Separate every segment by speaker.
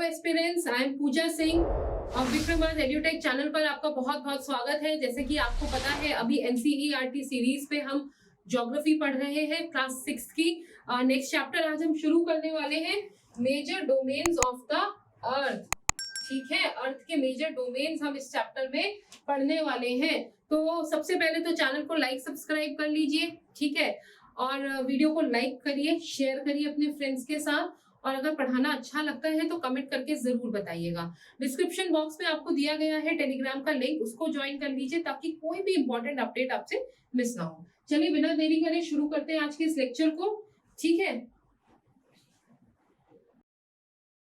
Speaker 1: Aspirants, I am पूजा सिंह और Vikramarka एड्यूटेक channel पर आपका बहुत बहुत स्वागत है। जैसे कि आपको पता है, अभी एनसीईआरटी सीरीज पे हम ज्योग्राफी पढ़ रहे हैं क्लास 6 की। नेक्स्ट चैप्टर आज हम शुरू करने वाले हैं, major domains of the earth. ठीक है, अर्थ के मेजर डोमेन्स हम इस चैप्टर में पढ़ने वाले हैं। तो सबसे पहले तो चैनल को लाइक सब्सक्राइब कर लीजिए, ठीक है, और वीडियो को लाइक करिए, शेयर करिए अपने फ्रेंड्स के साथ, और अगर पढ़ाना अच्छा लगता है तो कमेंट करके जरूर बताइएगा। डिस्क्रिप्शन बॉक्स में आपको दिया गया है टेलीग्राम का लिंक, उसको ज्वाइन कर लीजिए ताकि कोई भी इंपॉर्टेंट अपडेट आपसे मिस ना हो। चलिए बिना देरी करे शुरू करते हैं आज के इस लेक्चर को। ठीक है,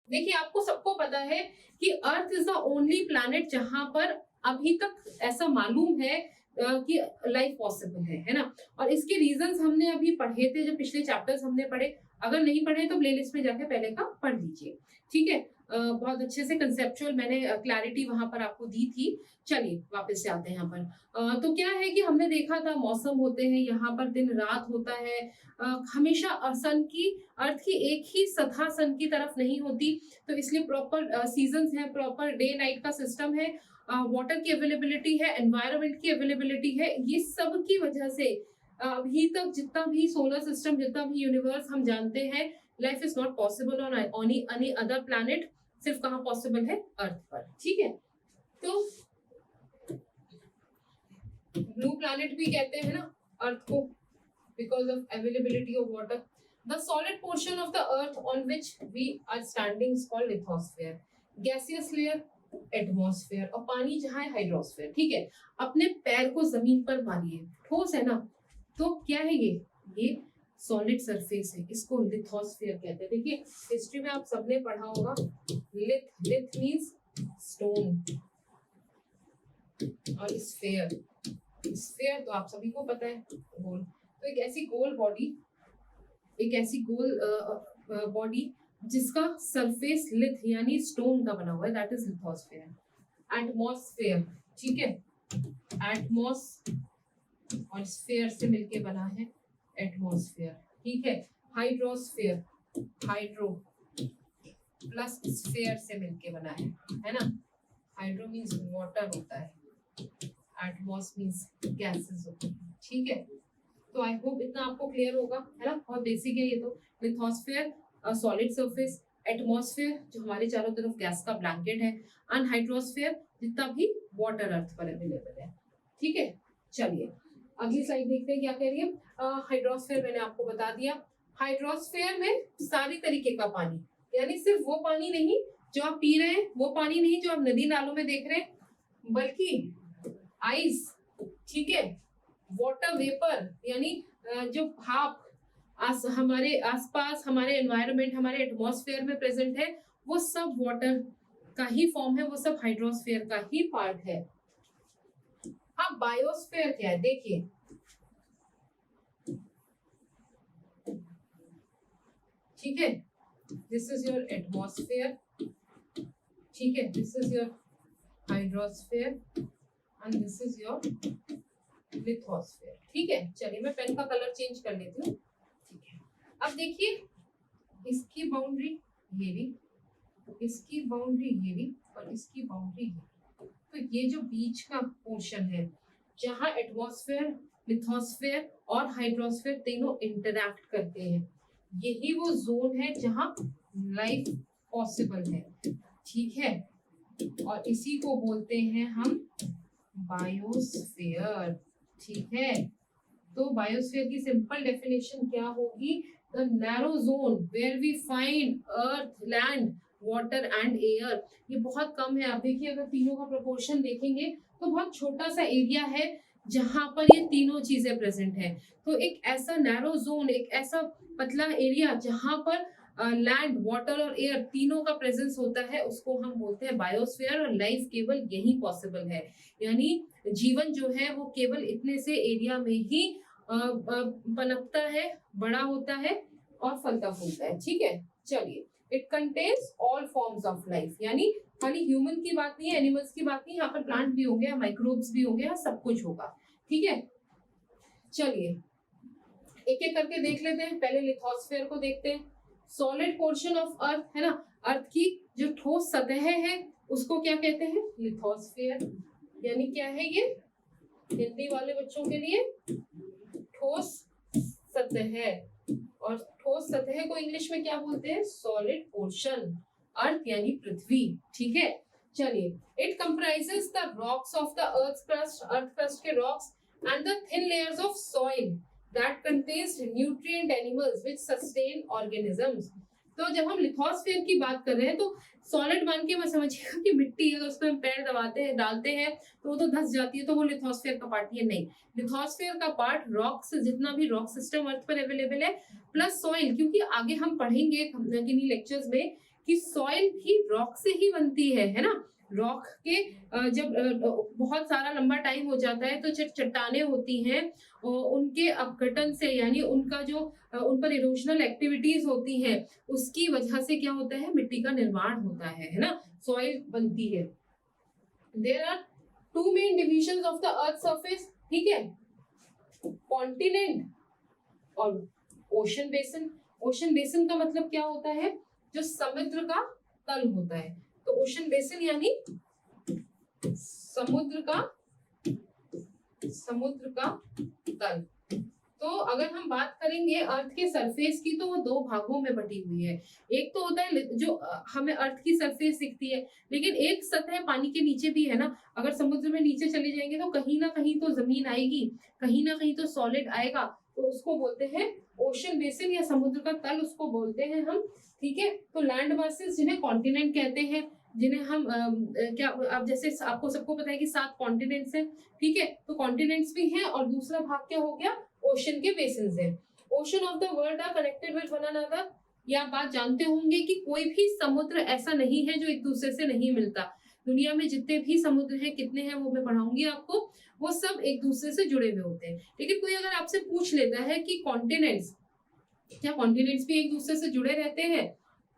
Speaker 1: देखिए आपको सबको पता है कि earth is the only planet जहां पर अभी तक ऐसा मालूम है कि लाइफ पॉसिबल है ना। और इसके रीजंस हमने अभी पढ़े थे, जब पिछले चैप्टर्स हमने पढ़े। अगर नहीं पढ़े तो प्लेलिस्ट में जाके पहले का पढ़ लीजिए, ठीक है। बहुत अच्छे से कंसेप्चुअल मैंने क्लैरिटी वहां पर आपको दी थी। चलिए वापस से आते हैं यहाँ पर। तो क्या है कि हमने देखा था मौसम होते हैं, यहाँ पर दिन रात होता है। हमेशा सन की अर्थ की एक ही सतह सन की तरफ नहीं होती, तो इसलिए प्रॉपर सीजन्स हैं, प्रॉपर डे नाइट का सिस्टम है, वाटर की अवेलेबिलिटी है, एनवायरनमेंट की अवेलेबिलिटी है। ये सब की वजह से अभी तक जितना भी सोलर सिस्टम, जितना भी यूनिवर्स हम जानते हैं, life is not possible on any other planet. सिर्फ कहाँ पॉसिबल है? अर्थ पर, ठीक है। तो ब्लू प्लैनेट भी कहते हैं ना अर्थ को, because of availability of water. The solid portion of the earth on which we are standing is called lithosphere. Gaseous layer atmosphere, और पानी जहाँ है हाइड्रोस्फेयर। ठीक है, अपने पैर को जमीन पर मारिए, ठोस है ना, तो क्या है ये सॉलिड सरफेस है, इसको लिथोस्फेयर कहते हैं। देखिए हिस्ट्री में आप सबने पढ़ा होगा, लिथ मींस स्टोन, और स्फेयर तो आप सभी को पता है, गोल। तो एक ऐसी गोल बॉडी जिसका सरफेस लिथ यानी स्टोन का बना हुआ है, दैट इज लिथोस्फेयर। एटमॉस्फेयर, ठीक है, एटमॉस और स्फेयर से मिलके बना है एटमॉस्फेयर, ठीक है। हाइड्रोस्फेयर, हाइड्रो प्लस स्फेयर से मिलके बना है ना। हाइड्रो मींस वाटर होता है, एटमॉस मींस गैसेस होती है, ठीक है। तो आई होप इतना आपको क्लियर होगा, है ना, बहुत बेसिक है ये तो। लिथोस्फेयर सॉलिड सरफेस, एटमॉस्फेयर जो हमारे चारों तरफ गैस का ब्लैंकेट है, एंड हाइड्रोस्फेयर जितना भी वाटर अर्थ पर अवेलेबल है, ठीक है। चलिए अगली स्लाइड देखते हैं क्या कह रही है। हाइड्रोस्फेयर मैंने आपको बता दिया। हाइड्रोस्फेयर में सारी तरीके का पानी, यानी सिर्फ वो पानी नहीं जो आप पी रहे हैं, वो पानी नहीं जो आप नदी नालों में देख रहे हैं, बल्कि आइस, ठीक है, वाटर वेपर यानी जो भाप हमारे आसपास, हमारे एनवायरनमेंट, हमारे एटमॉस्फेयर में प्रेजेंट है, वो सब वाटर का ही फॉर्म है, वो सब हाइड्रोस्फेयर का ही पार्ट है। अब बायोस्फेयर क्या है देखिए, ठीक है, दिस इज योर एटमॉस्फेयर, ठीक है, this is your hydrosphere and this is your lithosphere, ठीक है। चलिए मैं पेन का कलर चेंज कर लेती हूँ, ठीक है। अब देखिए इसकी बाउंड्री ये भी, इसकी बाउंड्री ये भी, और इसकी बाउंड्री ये भी। तो ये जो बीच का पोर्शन है जहाँ एटमॉस्फेयर, लिथोस्फेयर और हाइड्रोस्फेयर तीनों इंटरैक्ट करते हैं, यही वो जोन है जहाँ लाइफ पॉसिबल है, ठीक है। और इसी को बोलते हैं हम बायोस्फीयर, ठीक है। तो बायोस्फीयर की सिंपल डेफिनेशन क्या होगी? The narrow zone where we find earth, land, water and air. ये बहुत कम है, आप देखिए अगर तीनों का प्रोपोर्शन देखेंगे तो बहुत छोटा सा एरिया है जहां पर ये तीनों चीजें प्रेजेंट है। तो एक ऐसा नैरो जोन, एक ऐसा पतला एरिया जहां पर लैंड, वाटर और एयर तीनों का प्रेजेंस होता है, उसको हम बोलते हैं बायोस्फीयर। और लाइफ केवल यही पॉसिबल है, यानी जीवन जो है वो केवल इतने से एरिया में ही पनपता है, बड़ा होता है और फलता फूलता है, ठीक है। चलिए, it contains all forms of life, यानी खाली ह्यूमन की बात नहीं है, एनिमल्स की बात नहीं, यहाँ पर प्लांट भी होंगे, माइक्रोब्स भी होंगे, सब कुछ होगा, ठीक है। चलिए एक एक करके देख लेते हैं। पहले लिथोस्फेयर को देखते हैं। सॉलिड पोर्शन ऑफ अर्थ है ना, अर्थ की जो ठोस सतह है उसको क्या कहते हैं? लिथोस्फीयर। यानी क्या है ये हिंदी वाले बच्चों के लिए? ठोस सतह। और ठोस सतह को इंग्लिश में क्या बोलते हैं? Solid portion. अर्थ यानी पृथ्वी। ठीक है, चलिए। It comprises the rocks of the earth crust के rocks and the thin layers of soil that contains nutrient animals which sustain organisms. तो जब हम लिथोस्फीयर की बात कर रहे हैं तो सॉलिड मान के मत समझिएगा कि मिट्टी है तो उस पर हम पैर दबाते हैं डालते हैं तो वो तो धंस जाती है तो वो लिथोस्फीयर का पार्ट है। नहीं, लिथोस्फीयर का पार्ट रॉक्स, जितना भी रॉक सिस्टम अर्थ पर अवेलेबल है, प्लस सॉइल। क्योंकि आगे हम पढ़ेंगे किन्हीं लेक्चर्स में कि सॉइल भी रॉक से ही बनती है ना। रॉक के जब बहुत सारा लंबा टाइम हो जाता है तो चट्टाने होती हैं उनके अपघटन से, यानी उनका जो उन पर इरोजनल एक्टिविटीज होती हैं उसकी वजह से क्या होता है? मिट्टी का निर्माण होता है ना, सॉइल बनती है। There are two main divisions of the earth surface. ठीक है, कॉन्टिनेंट और ओशन बेसिन। ओशन बेसिन का मतलब क्या होता है? जो समुद्र का तल होता है। तो ओशन बेसिन यानी समुद्र का तल। तो अगर हम बात करेंगे अर्थ के सरफेस की तो वो दो भागों में बटी हुई है। एक तो होता है जो हमें अर्थ की सरफेस दिखती है, लेकिन एक सतह पानी के नीचे भी है ना। अगर समुद्र में नीचे चले जाएंगे तो कहीं ना कहीं तो जमीन आएगी, कहीं ना कहीं तो सॉलिड आएगा, तो उसको बोलते हैं ओशन बेसिन या समुद्र का तल उसको बोलते हैं हम। ठीक है, तो लैंड मासेस जिन्हें कॉन्टिनेंट कहते हैं, जिन्हें हम क्या, अब जैसे आपको सबको पता है कि 7 कॉन्टिनेंट्स हैं। ठीक है, तो कॉन्टिनेंट्स भी हैं और दूसरा भाग क्या हो गया? ओशन के बेसिन्स हैं। Ocean of the world are connected with one another. ये आप बात जानते होंगे कि कोई भी समुद्र ऐसा नहीं है जो एक दूसरे से नहीं मिलता। दुनिया में जितने भी समुद्र हैं, कितने हैं वो मैं पढ़ाऊंगी आपको, वो सब एक दूसरे से जुड़े हुए होते हैं। लेकिन कोई अगर आपसे पूछ लेता है कि कॉन्टिनेंट्स, क्या कॉन्टिनेंट्स भी एक दूसरे से जुड़े रहते हैं?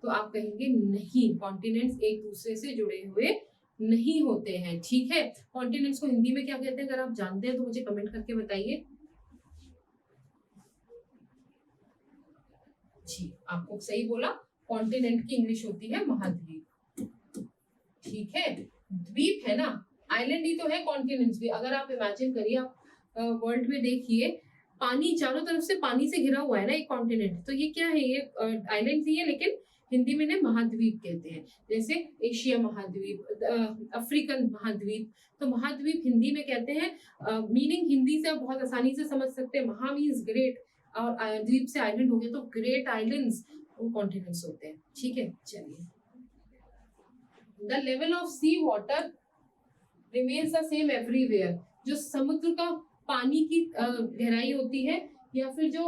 Speaker 1: तो आप कहेंगे नहीं, कॉन्टिनेंट्स एक दूसरे से जुड़े हुए नहीं होते हैं। ठीक है, कॉन्टिनेंट्स को हिंदी में क्या कहते हैं? अगर आप जानते हैं तो मुझे कमेंट करके बताइए। जी, आपको सही बोला, कॉन्टिनेंट की इंग्लिश होती है महाद्वीप। ठीक है, द्वीप है ना, आइलैंड ही तो है कॉन्टिनेंट्स भी। अगर आप इमेजिन करिए, आप वर्ल्ड में देखिए, पानी चारों तरफ से पानी से घिरा हुआ है ना एक कॉन्टिनेंट, तो ये क्या है? ये आइलैंड ही है, लेकिन हिंदी में ने महाद्वीप कहते हैं। जैसे एशिया महाद्वीप, अफ्रीकन महाद्वीप। तो महाद्वीप हिंदी में कहते हैं। मीनिंग हिंदी से आप बहुत आसानी से समझ सकते हैं। महा मीन्स ग्रेट और द्वीप से आइलैंड हो गया, तो ग्रेट आइलैंड्स वो कॉन्टिनेंट्स होते हैं। ठीक है, चलिए। The level of sea water remains the same everywhere. जो समुद्र का पानी की गहराई होती है या फिर जो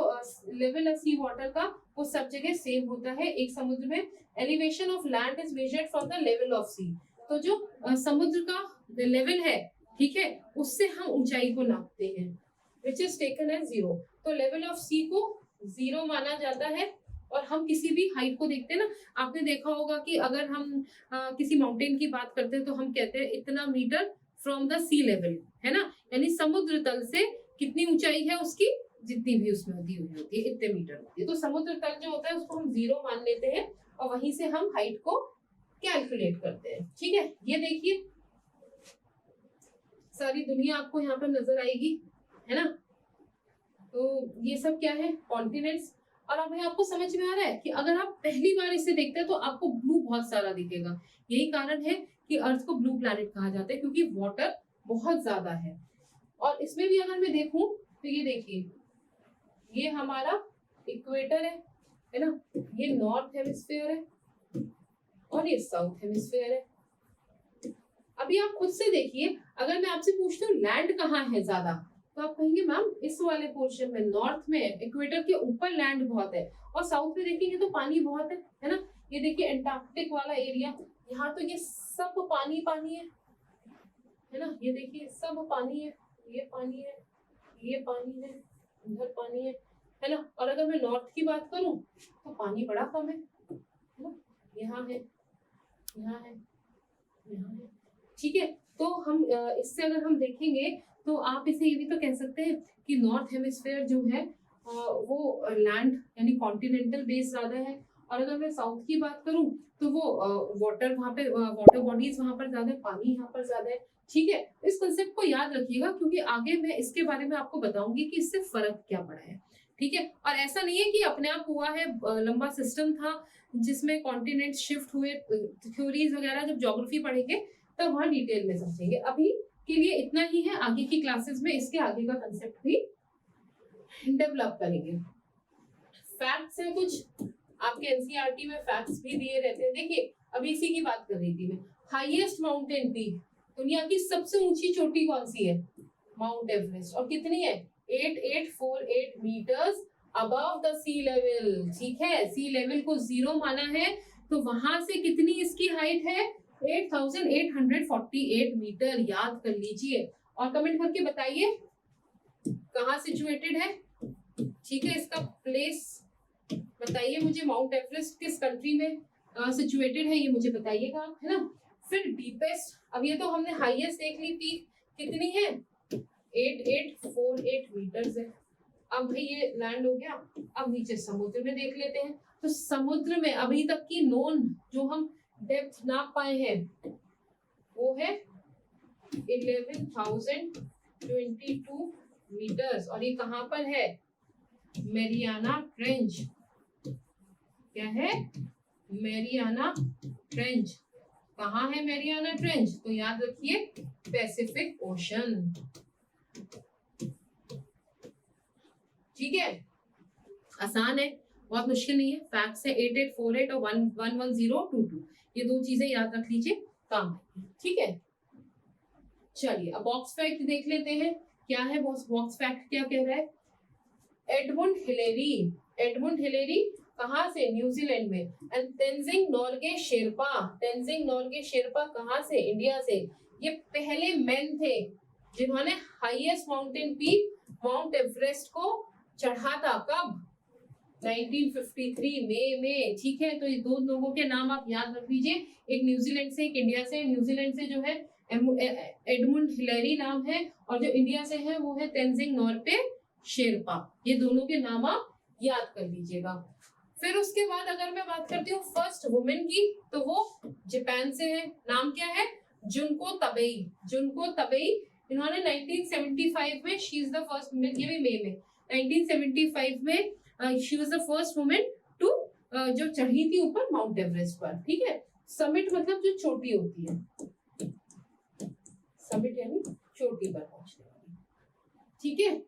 Speaker 1: लेवल है सी वाटर का, वो सब जगह सेम होता है एक समुद्र में। Elevation of land is measured from the level of sea. तो जो समुद्र का लेवल है, ठीक है, उससे हम ऊंचाई को नापते हैं, विच इज टेकन एज 0। तो लेवल ऑफ सी को 0 माना जाता है। और हम किसी भी हाइट को देखते हैं ना, आपने देखा होगा कि अगर हम किसी माउंटेन की बात करते हैं तो हम कहते हैं इतना metre from the sea level, है ना। यानी समुद्र तल से कितनी ऊंचाई है उसकी, जितनी भी उसमें दी हुई होती है इतने मीटर होती है। तो समुद्र तल जो होता है उसको हम 0 मान लेते हैं और वहीं से हम हाइट को कैलकुलेट करते हैं। ठीक है, ये देखिए सारी दुनिया आपको यहाँ पर नजर आएगी, है ना। तो ये सब क्या है? कॉन्टिनेंट्स। और अब आपको समझ में आ रहा है कि अगर आप पहली बार इसे देखते हैं तो आपको ब्लू बहुत सारा दिखेगा। यही कारण है कि अर्थ को ब्लू प्लैनेट कहा जाता है, क्योंकि वाटर बहुत ज्यादा है। और इसमें भी अगर मैं देखूं तो ये देखिए, ये हमारा इक्वेटर है ना, ये नॉर्थ हेमिस्फीयर है और ये साउथ हेमिस्फीयर है। अभी आप खुद से देखिए, अगर मैं आपसे पूछती हूँ लैंड कहाँ है ज्यादा, तो आप कहेंगे मैम इस वाले पोर्शन में, नॉर्थ में, इक्वेटर के ऊपर लैंड बहुत है। और साउथ में देखेंगे तो पानी बहुत है ना। ये देखिए एंटार्क्टिक वाला एरिया, यहाँ तो ये सब पानी पानी है ना। ये देखिए सब पानी है, ये पानी है, ये पानी है, उधर पानी है ना। और अगर मैं नॉर्थ की बात करूं तो पानी बड़ा कम है ना। यहाँ है, यहाँ है, यहाँ है। ठीक है, तो हम इससे अगर हम देखेंगे तो आप इसे ये भी तो कह सकते हैं कि नॉर्थ हेमिस्फीयर जो है वो लैंड यानी कॉन्टिनेंटल बेस ज्यादा है, और अगर मैं साउथ की बात करूं तो वो वाटर, वहां पे वाटर बॉडीज वहां पर ज्यादा है, पानी यहाँ पर ज्यादा है। ठीक है, इस कंसेप्ट को याद रखिएगा क्योंकि आगे मैं इसके बारे में आपको बताऊंगी कि इससे फर्क क्या पड़ा है। ठीक है, और ऐसा नहीं है कि अपने आप हुआ है, लंबा सिस्टम था जिसमें कॉन्टिनेंट शिफ्ट हुए। थ्योरीज वगैरह जब ज्योग्राफी पढ़ेंगे तब वहां डिटेल में समझेंगे। अभी के लिए इतना ही है, आगे की क्लासेस में इसके आगे का कंसेप्ट भी डेवलप करेंगे। फैक्ट्स है कुछ, आपके एनसीईआरटी में फैक्ट्स भी दिए रहते हैं। देखिए अभी इसी की बात कर रही थी मैं, हाईएस्ट माउंटेन पीक, दुनिया की सबसे ऊंची चोटी कौन सी है? Mount Everest. और कितनी है? 8848 metres above the sea level. ठीक है, सी लेवल को 0 माना है तो वहां से कितनी इसकी हाइट है? 8848 मीटर। याद कर लीजिए और कमेंट करके बताइए कहाँ सिचुएटेड है। ठीक है, इसका प्लेस बताइए मुझे, माउंट एवरेस्ट किस कंट्री में सिचुएटेड है ये मुझे बताइएगा, है ना। फिर डीपेस्ट, अब ये तो हमने हाईएस्ट देख ली, पीक कितनी है? 8848 मीटर्स है। अब भाई ये लैंड हो गया, अब नीचे समुद्र में देख लेते हैं। तो समुद्र में अभी तक की नोन जो हम डेप्थ नाप पाए हैं वो है 11,022 मीटर्स। और ये कहाँ पर है? Mariana trench. क्या है? Mariana trench. कहाँ है मैरियाना ट्रेंच? तो याद रखिए पैसिफिक ओशन। ठीक है, आसान है, बहुत मुश्किल नहीं है। फैक्ट्स है 8848 और 11022, ये दो चीजें याद रख लीजिए, काम है। ठीक है, चलिए अब बॉक्स फैक्ट देख लेते हैं। क्या है बॉक्स फैक्ट, क्या कह रहा है? एडमुंड हिलेरी, एडमुंड हिलेरी कहाँ से? न्यूजीलैंड में। एंड तेंजिंग नोर्गे शेरपा, तेंजिंग नोर्गे शेरपा कहाँ से? इंडिया से। ये पहले मेन थे जिन्होंने highest mountain peak mount Everest को चढ़ा था। कब? 1953 मई में। ठीक है, तो ये दो लोगों के नाम आप याद रख लीजिए, एक न्यूजीलैंड से, एक इंडिया से। न्यूजीलैंड से जो है एडमुंड हिलेरी नाम है, और जो इंडिया से है वो है तेंजिंग नोर्गे शेरपा। ये दोनों के नाम आप याद कर लीजिएगा। फिर उसके बाद अगर मैं बात करती हूँ फर्स्ट वुमेन की, तो वो जापान से है। नाम क्या है? जुनको तबेई, जुनको तबेई। इन्होंने 1975 में, she is the first women, ये भी मई में, 1975 में she was the first women to, जो चढ़ी थी ऊपर माउंट एवरेस्ट पर। ठीक है, समिट मतलब जो चोटी होती है, समिट यानी चोटी पर पहुंचने वाली। ठीक है,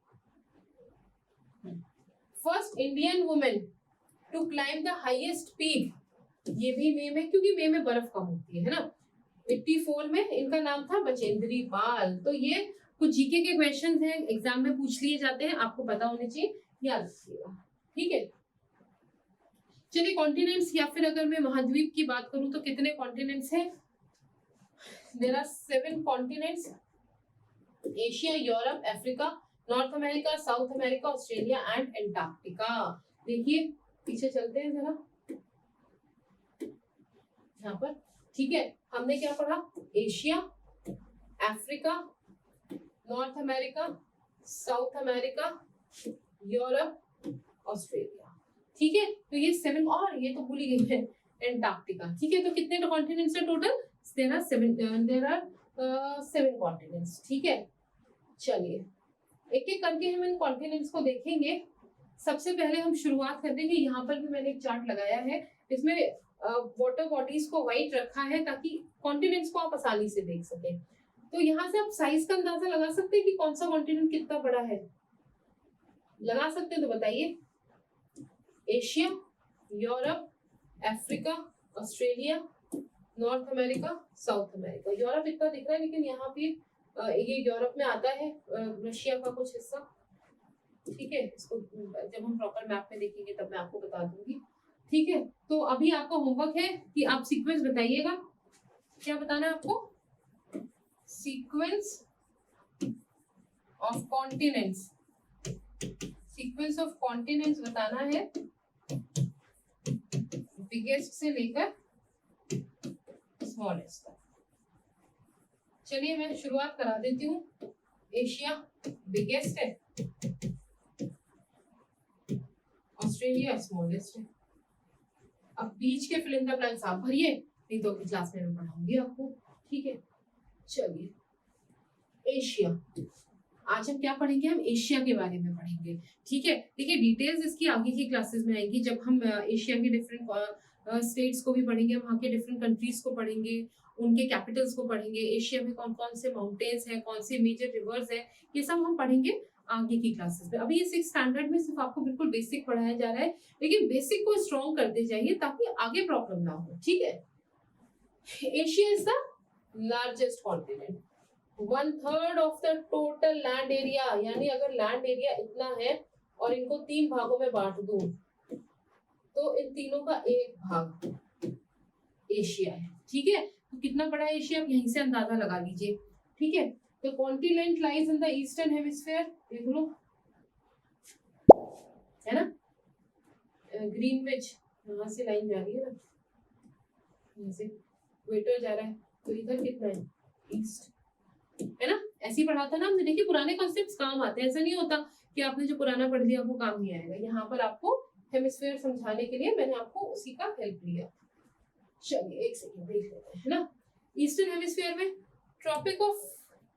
Speaker 1: first Indian women to climb the highest peak, ये भी मई में, क्योंकि मई में बर्फ कम होती है ना। 84 में इनका नाम था बचेंद्री पाल। तो ये कुछ जीके के क्वेश्चंस हैं, एग्जाम में पूछ लिए जाते हैं, आपको पता होने चाहिए, याद रखिएगा। ठीक है, चलिए कॉन्टिनेंट्स, या फिर अगर मैं महाद्वीप की बात करूं तो कितने कॉन्टिनेंट्स हैं? There are 7 continents, Asia, Europe, Africa, North America, South America, Australia and Antarctica. देखिए पीछे चलते हैं जरा यहाँ पर। ठीक है, हमने क्या पढ़ा? Asia, Africa, North America, South America, Europe, Australia. ठीक है, तो ये 7, और ये तो भूल ही गई है, एंटार्क्टिका। ठीक है, तो कितने कॉन्टिनेंट्स है टोटल? There are 7 continents. ठीक है, चलिए एक एक करके हम इन कॉन्टिनेंट्स को देखेंगे। सबसे पहले हम शुरुआत कर देंगे, यहाँ पर भी मैंने एक चार्ट लगाया है, इसमें वाटर बॉडीज को व्हाइट रखा है ताकि कॉन्टिनेंट्स को आप आसानी से देख सकें। तो यहाँ से आप साइज का अंदाजा लगा सकते हैं कि कौन सा कॉन्टिनेंट कितना बड़ा है। लगा सकते हैं तो बताइए। Asia, Europe, Africa, Australia, north America, South America. Europe इतना दिख रहा है, लेकिन यहाँ पे ये यूरोप में आता है, रशिया का कुछ हिस्सा। ठीक है, इसको जब हम प्रॉपर मैप में देखेंगे तब मैं आपको बता दूंगी। ठीक है, तो अभी आपका होमवर्क है कि आप सीक्वेंस बताइएगा। क्या बताना है आपको? Sequence of continents, sequence of continents बताना है, बिगेस्ट से लेकर स्मॉलेस्ट तक। चलिए मैं शुरुआत करा देती हूँ। एशिया बिगेस्ट है, ऑस्ट्रेलिया स्मॉलेस्ट है। अब बीच के फिल इन द ब्लैंक्स आप भरिए, नहीं तो अगली क्लास में मैं पढ़ाऊंगी आपको, ठीक है। चलिए एशिया, आज हम क्या पढ़ेंगे, हम एशिया के बारे में पढ़ेंगे, ठीक है। देखिए डिटेल्स इसकी आगे की क्लासेस में आएंगी, जब हम एशिया के डिफरेंट स्टेट्स को भी पढ़ेंगे, वहाँ के डिफरेंट कंट्रीज को पढ़ेंगे, उनके कैपिटल्स को पढ़ेंगे, एशिया में कौन कौन से माउंटेन्स हैं, कौन से मेजर रिवर्स हैं, ये सब हम पढ़ेंगे आगे की क्लासेस में। अभी ये 6th स्टैंडर्ड में सिर्फ आपको बिल्कुल बेसिक पढ़ाया जा रहा है, लेकिन बेसिक को स्ट्रॉन्ग करते जाइए ताकि आगे प्रॉब्लम ना हो, ठीक है। Asia is the largest continent, 1/3 of the total land area, यानी अगर लैंड एरिया इतना है और इनको 3 भागों में बांट दूं तो इन तीनों का एक भाग एशिया है, ठीक है। तो कितना बड़ा है एशिया, आप यहीं से अंदाजा लगा लीजिए, ठीक है। तो continent lies in the eastern hemisphere, देख लो, है ना, ग्रीनविच, यहाँ से लाइन जा रही है ना, यहाँ से इक्वेटर जा रहा है, तो इधर कितना है, ईस्ट, है ना। ऐसे ही पढ़ा था ना हमने, देखिए पुराने कॉन्सेप्ट्स काम आते हैं, ऐसा नहीं होता कि आपने जो पुराना पढ़ लिया वो काम नहीं आएगा। यहाँ पर आपको हेमिस्फीयर समझाने के लिए मैंने आपको उसी का हेल्प लिया। चलिए एक सेकंड देख लेते हैं, है ना। ईस्टर्न हेमिस्फीयर में tropic of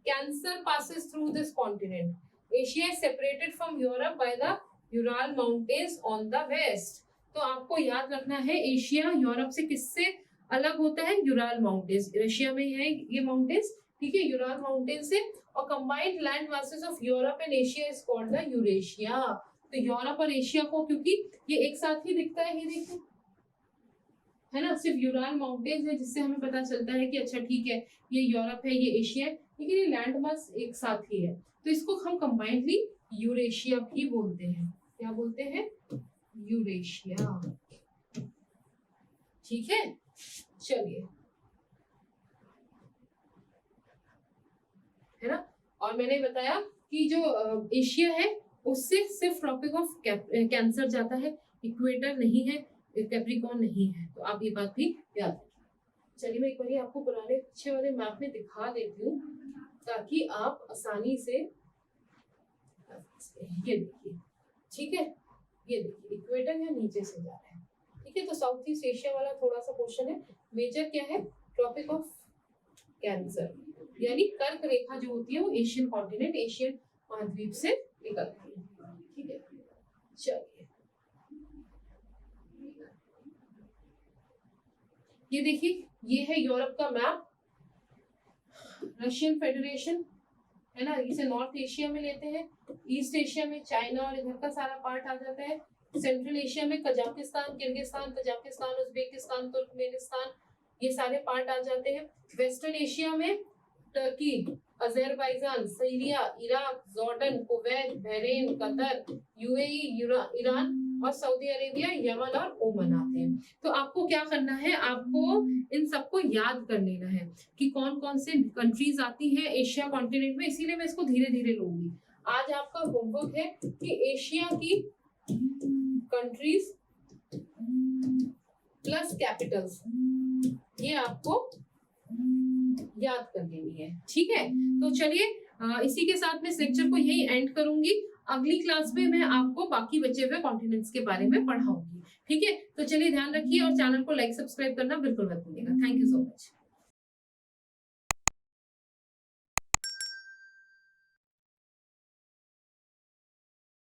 Speaker 1: cancer passes through this continent. Asia is separated from Europe by the Ural mountains on the west. तो आपको याद रखना है एशिया यूरोप से किससे अलग होता है, यूराल माउंटेन्स, रशिया में है ये माउंटेन्स, ठीक है, यूराल माउंटेन से। और combined land masses of Europe and Asia is called the Eurasia. तो यूरोप और एशिया को, क्योंकि ये एक साथ ही दिखता है, ये देखो, है ना, सिर्फ यूराल माउंटेन्स है जिससे हमें पता चलता है कि अच्छा ठीक है ये यूरोप है ये एशिया है, लेकिन ये लैंड मास एक साथ ही है, तो इसको हम कंबाइंडली यूरेशिया भी बोलते हैं। क्या बोलते हैं, यूरेशिया, ठीक है। चलिए, है ना। और मैंने बताया कि जो एशिया है उससे सिर्फ ट्रॉपिक ऑफ कैंसर जाता है, इक्वेटर नहीं है, कैप्रिकॉर्न नहीं है, तो आप ये बात भी याद रखिए। चलिए मैं एक बार आपको पुराने अच्छे वाले मैप में दिखा देती हूँ ताकि आप आसानी से, ये देखिए, ठीक है, ये देखिए इक्वेटर या नीचे से जा रहा है, ठीक है। तो साउथ ईस्ट एशिया वाला थोड़ा सा पोर्शन है, मेजर क्या है, ट्रॉपिक ऑफ कैंसर, यानी कर्क रेखा जो होती है वो एशियन कॉन्टिनेंट, एशियन महाद्वीप से निकलती है, ठीक है। चलिए ये देखिए, ये है यूरोप का मैप, रशियन फेडरेशन, है ना, इसे नॉर्थ एशिया में लेते हैं, ईस्ट एशिया में चाइना और इधर का सारा पार्ट आ जाता है, सेंट्रल एशिया में Kazakhstan, Kyrgyzstan, Tajikistan, Uzbekistan, Turkmenistan, ये सारे पार्ट आ जाते हैं। वेस्टर्न एशिया में Turkey, Azerbaijan, Syria, Iraq, Jordan, Kuwait, Bahrain, Qatar, UAE, Iran और सऊदी अरेबिया, यमन और ओमान आते हैं। तो आपको क्या करना है, आपको इन सबको याद कर लेना है कि कौन कौन से कंट्रीज आती हैं एशिया कॉन्टिनेंट में, इसीलिए मैं इसको धीरे धीरे लूंगी। आज आपका होमवर्क है कि एशिया की कंट्रीज प्लस कैपिटल्स, ये आपको याद कर लेनी है, ठीक है। तो चलिए इसी के साथ मैं इस लेक्चर को यही एंड करूंगी। अगली क्लास में मैं आपको बाकी बचे हुए कॉन्टिनेंट्स के बारे में पढ़ाऊंगी, ठीक है। तो चलिए ध्यान रखिए और चैनल को लाइक सब्सक्राइब करना बिल्कुल मत भूलिएगा। Thank you so much.